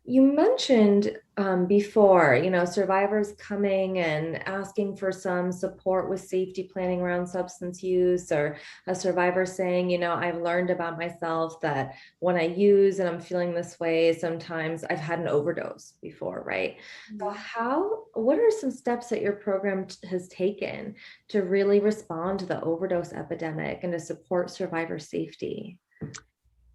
You mentioned before, survivors coming and asking for some support with safety planning around substance use, or a survivor saying, I've learned about myself that when I use and I'm feeling this way, sometimes I've had an overdose before, right? So what are some steps that your program has taken to really respond to the overdose epidemic and to support survivor safety?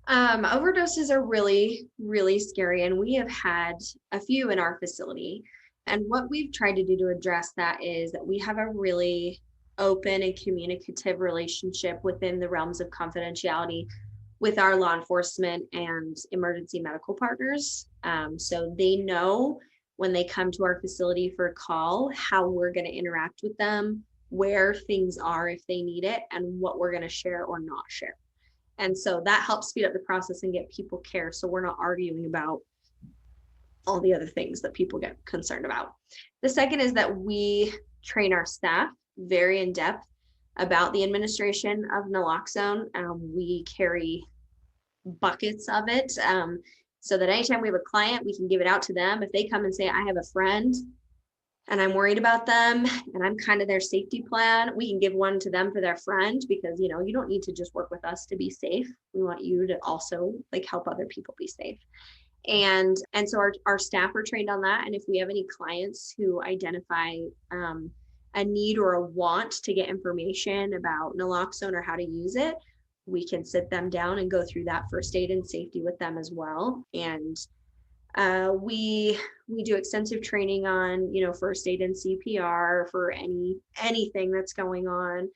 Overdoses are really, really scary, and we have had a few in our facility. And what we've tried to do to address that is that we have a really open and communicative relationship within the realms of confidentiality with our law enforcement and emergency medical partners. So they know when they come to our facility for a call how we're going to interact with them, where things are if they need it, and what we're going to share or not share. And so that helps speed up the process and get people care. So we're not arguing about all the other things that people get concerned about. The second is that we train our staff very in depth about the administration of naloxone. We carry buckets of it, so that anytime we have a client, we can give it out to them. If they come and say, I have a friend and I'm worried about them and I'm kind of their safety plan, we can give one to them for their friend, because you don't need to just work with us to be safe. We want you to also like help other people be safe. And so our staff are trained on that. And if we have any clients who identify a need or a want to get information about naloxone or how to use it, we can sit them down and go through that first aid and safety with them as well. And we do extensive training on first aid and CPR for anything that's going on.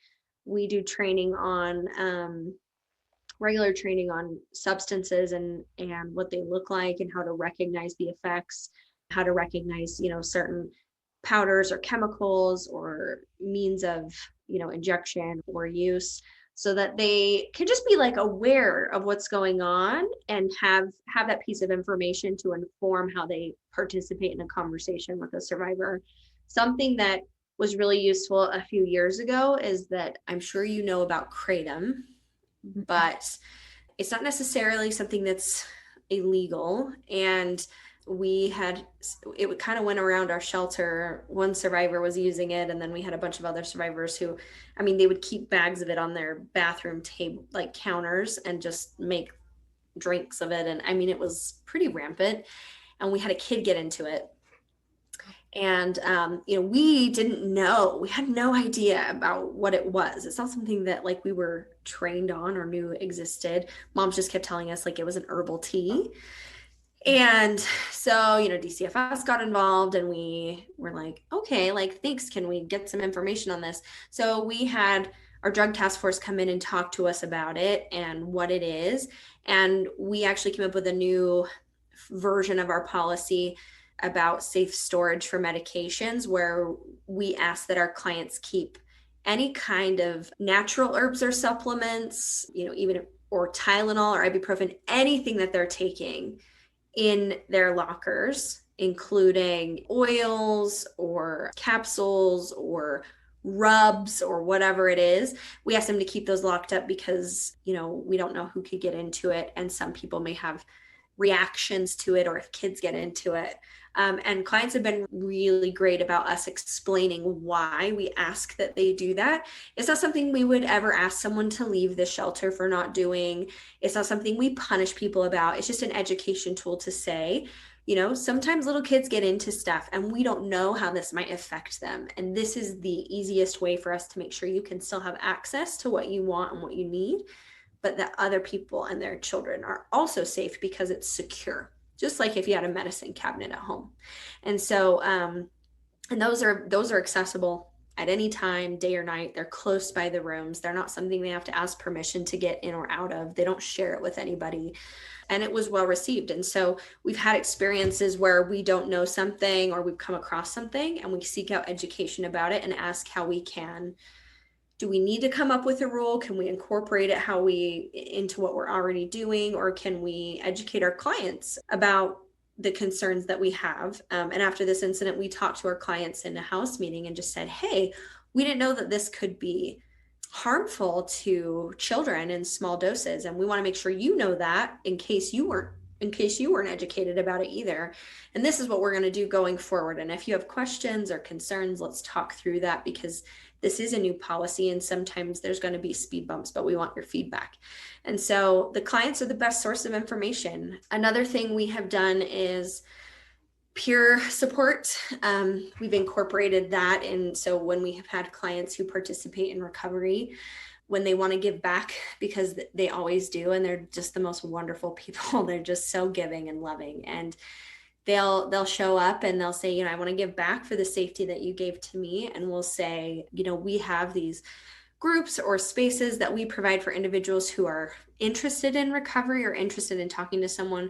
We do training on regular training on substances and what they look like and how to recognize the effects, how to recognize certain powders or chemicals or means of injection or use, so that they can just be like aware of what's going on and have that piece of information to inform how they participate in a conversation with a survivor. Something that was really useful a few years ago is that I'm sure you know about kratom, but it's not necessarily something that's illegal. And we had it kind of went around our shelter. One survivor was using it, and then we had a bunch of other survivors who, I mean, they would keep bags of it on their bathroom table, like counters, and just make drinks of it. And I mean, it was pretty rampant. And we had a kid get into it, and we didn't know, we had no idea about what it was. It's not something that like we were trained on or knew existed. Moms just kept telling us like it was an herbal tea. And so, DCFS got involved, and we were like, okay, like, thanks. Can we get some information on this? So we had our drug task force come in and talk to us about it and what it is. And we actually came up with a new version of our policy about safe storage for medications, where we ask that our clients keep any kind of natural herbs or supplements, even or Tylenol or ibuprofen, anything that they're taking in their lockers, including oils or capsules or rubs or whatever it is. We ask them to keep those locked up because, we don't know who could get into it. And some people may have reactions to it, or if kids get into it. And clients have been really great about us explaining why we ask that they do that. It's not something we would ever ask someone to leave the shelter for not doing. It's not something we punish people about. It's just an education tool to say, sometimes little kids get into stuff and we don't know how this might affect them. And this is the easiest way for us to make sure you can still have access to what you want and what you need, but that other people and their children are also safe because it's secure, just like if you had a medicine cabinet at home. And so, and those are accessible at any time, day or night. They're close by the rooms. They're not something they have to ask permission to get in or out of. They don't share it with anybody. And it was well received. And so we've had experiences where we don't know something or we've come across something and we seek out education about it and ask how we can. Do we need to come up with a rule? Can we incorporate it into what we're already doing? Or can we educate our clients about the concerns that we have? And after this incident, we talked to our clients in a house meeting and just said, hey, we didn't know that this could be harmful to children in small doses. And we want to make sure you know that in case you weren't in case you weren't educated about it either. And this is what we're going to do going forward. And if you have questions or concerns, let's talk through that, because this is a new policy and sometimes there's going to be speed bumps, but we want your feedback. And so the clients are the best source of information. Another thing we have done is peer support. We've incorporated that. And so when we have had clients who participate in recovery, when they want to give back, because they always do, and they're just the most wonderful people, they're just so giving and loving, and they'll show up and they'll say, I want to give back for the safety that you gave to me. And we'll say, we have these groups or spaces that we provide for individuals who are interested in recovery or interested in talking to someone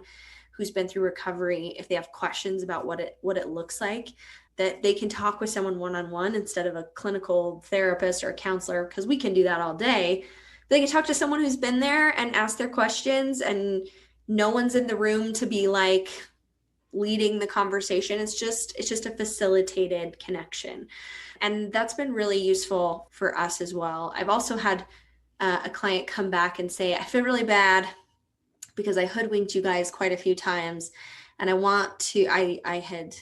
who's been through recovery. If they have questions about what it looks like, that they can talk with someone one-on-one instead of a clinical therapist or a counselor, because we can do that all day. They can talk to someone who's been there and ask their questions, and no one's in the room to be like leading the conversation. It's just a facilitated connection. And that's been really useful for us as well. I've also had a client come back and say, I feel really bad because I hoodwinked you guys quite a few times. And I had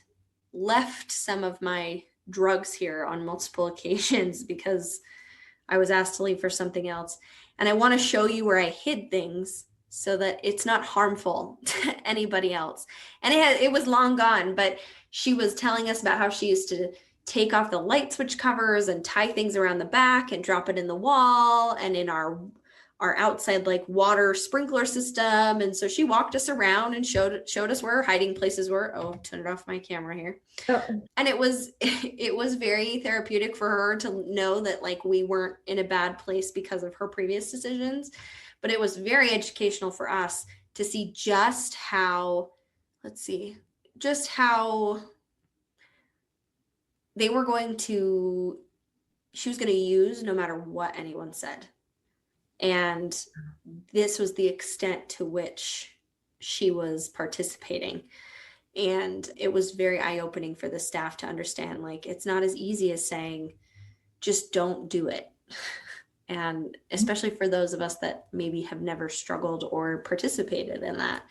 left some of my drugs here on multiple occasions because I was asked to leave for something else. And I want to show you where I hid things so that it's not harmful to anybody else. And it was long gone, but she was telling us about how she used to take off the light switch covers and tie things around the back and drop it in the wall and in our outside like water sprinkler system. And so she walked us around and showed us where her hiding places were. Oh, turned off my camera here. Oh. And it was very therapeutic for her to know that like we weren't in a bad place because of her previous decisions. But it was very educational for us to see just how they were she was going to use no matter what anyone said. And this was the extent to which she was participating. And it was very eye-opening for the staff to understand, like, it's not as easy as saying, just don't do it. And especially for those of us that maybe have never struggled or participated in that,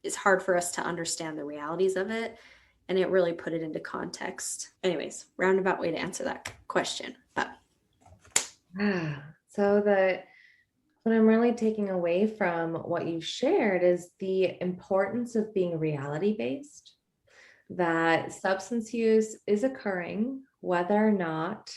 it's hard for us to understand the realities of it. And it really put it into context. Anyways, roundabout way to answer that question. But so what I'm really taking away from what you've shared is the importance of being reality-based, that substance use is occurring, whether or not,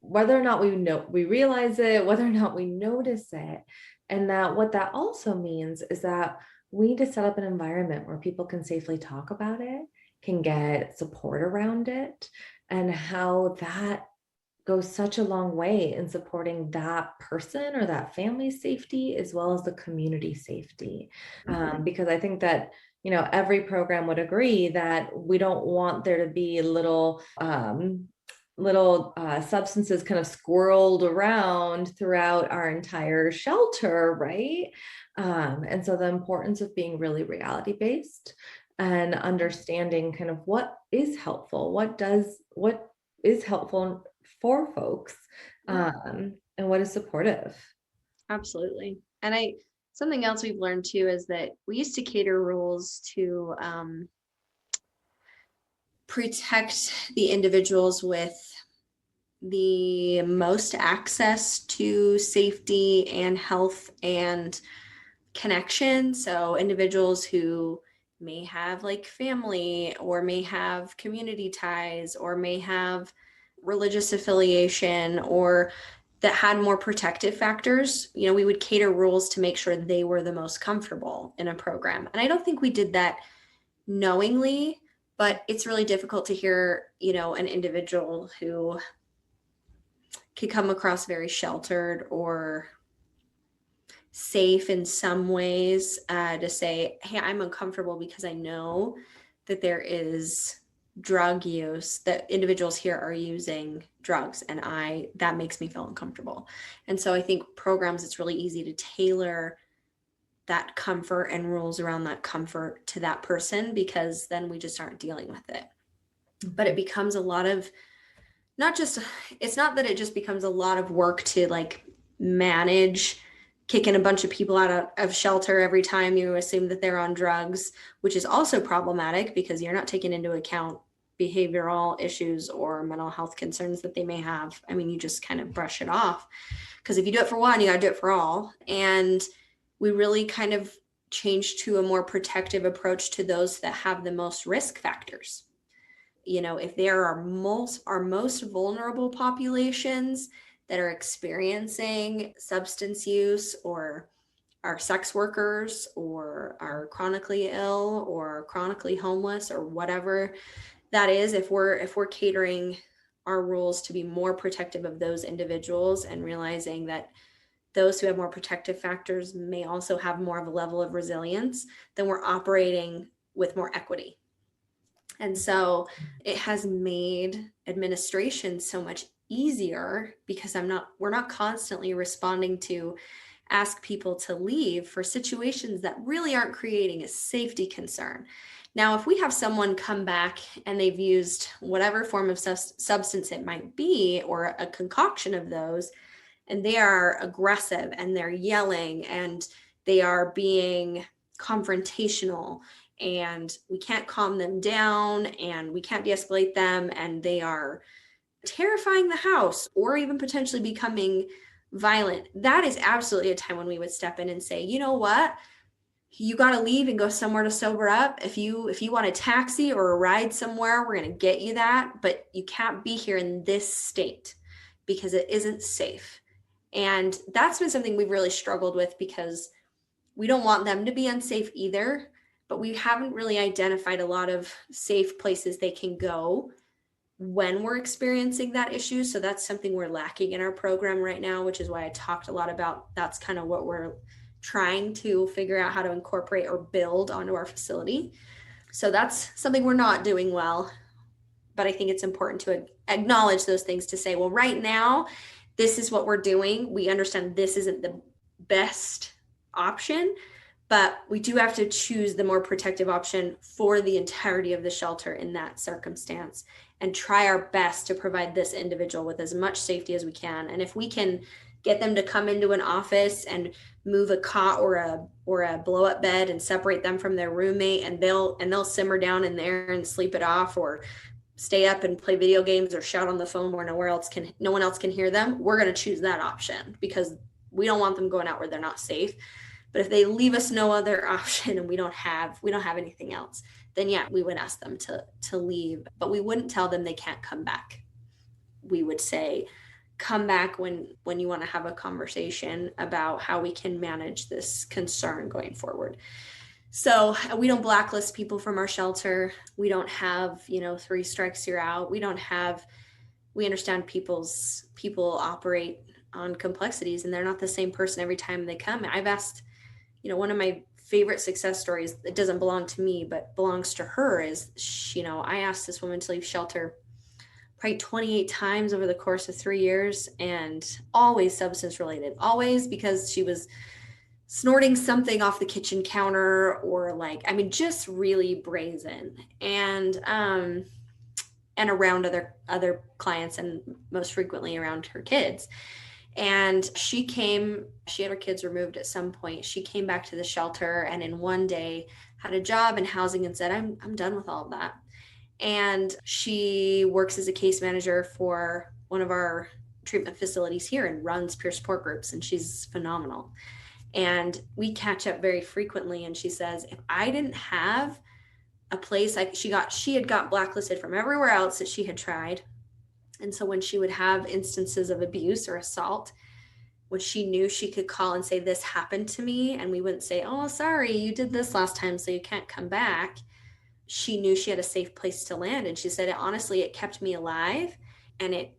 whether or not we realize it, whether or not we notice it. And that what that also means is that we need to set up an environment where people can safely talk about it, can get support around it, and how that goes such a long way in supporting that person or that family's safety as well as the community safety. Because I think that every program would agree that we don't want there to be little substances kind of squirreled around throughout our entire shelter, right? And so the importance of being really reality based and understanding kind of what is helpful, what is helpful for folks, and what is supportive. Absolutely. And something else we've learned too is that we used to cater rules to protect the individuals with the most access to safety and health and connection. So individuals who may have like family or may have community ties or may have religious affiliation or that had more protective factors, we would cater rules to make sure they were the most comfortable in a program. And I don't think we did that knowingly, but it's really difficult to hear, an individual who could come across very sheltered or safe in some ways to say, hey, I'm uncomfortable because I know that there is drug use, that individuals here are using drugs, and that makes me feel uncomfortable. And so I think programs, it's really easy to tailor that comfort and rules around that comfort to that person, because then we just aren't dealing with it. But it becomes a lot of it's not that it just becomes a lot of work to like manage kicking a bunch of people out of shelter every time you assume that they're on drugs, which is also problematic because you're not taking into account behavioral issues or mental health concerns that they may have. I mean, you just kind of brush it off because if you do it for one, you got to do it for all. And we really kind of changed to a more protective approach to those that have the most risk factors. You know, if there are most vulnerable populations that are experiencing substance use, or are sex workers, or are chronically ill or chronically homeless, or whatever that is, if we're catering our rules to be more protective of those individuals and realizing that those who have more protective factors may also have more of a level of resilience, then we're operating with more equity. And so it has made administration so much easier because we're not constantly responding to ask people to leave for situations that really aren't creating a safety concern. Now, if we have someone come back and they've used whatever form of substance it might be, or a concoction of those, and they are aggressive and they're yelling and they are being confrontational, and we can't calm them down and we can't de-escalate them, and they are terrifying the house or even potentially becoming violent, that is absolutely a time when we would step in and say, you know what, you got to leave and go somewhere to sober up. If you want a taxi or a ride somewhere, we're going to get you that, but you can't be here in this state because it isn't safe. And that's been something we've really struggled with because we don't want them to be unsafe either, but we haven't really identified a lot of safe places they can go when we're experiencing that issue. So that's something we're lacking in our program right now, which is why I talked a lot about that's kind of what we're trying to figure out how to incorporate or build onto our facility. So that's something we're not doing well, but I think it's important to acknowledge those things, to say, well, right now, this is what we're doing. We understand this isn't the best option, but we do have to choose the more protective option for the entirety of the shelter in that circumstance, and try our best to provide this individual with as much safety as we can. And if we can get them to come into an office and move a cot or a blow up bed and separate them from their roommate, and they'll simmer down in there and sleep it off, or stay up and play video games or shout on the phone where no one else can hear them, we're going to choose that option because we don't want them going out where they're not safe. But if they leave us no other option and we don't have anything else, then yeah, we would ask them to leave, but we wouldn't tell them they can't come back. We would say, come back when you want to have a conversation about how we can manage this concern going forward. So we don't blacklist people from our shelter. We don't have, 3 strikes, you're out. We understand people operate on complexities, and they're not the same person every time they come. I've asked, one of my favorite success stories, it doesn't belong to me, but belongs to her, is, I asked this woman to leave shelter probably 28 times over the course of 3 years, and always substance related, always because she was snorting something off the kitchen counter, or just really brazen, and around other clients, and most frequently around her kids. And she had her kids removed at some point. She came back to the shelter and in one day had a job in housing and said, I'm done with all of that. And she works as a case manager for one of our treatment facilities here and runs peer support groups, and she's phenomenal. And we catch up very frequently, and she says, if I didn't have a place, she had got blacklisted from everywhere else that she had tried. And so when she would have instances of abuse or assault, when she knew she could call and say, this happened to me, and we wouldn't say, oh, sorry, you did this last time, so you can't come back. She knew she had a safe place to land. And she said, honestly, it kept me alive, and it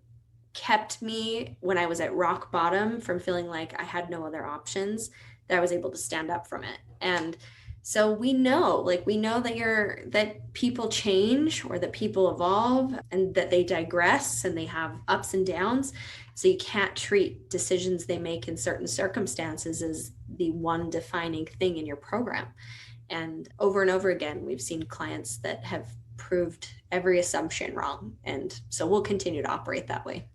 kept me, when I was at rock bottom, from feeling like I had no other options, that I was able to stand up from it. And so we know that people change, or that people evolve, and that they digress, and they have ups and downs. So you can't treat decisions they make in certain circumstances as the one defining thing in your program. And over again, we've seen clients that have proved every assumption wrong. And so we'll continue to operate that way.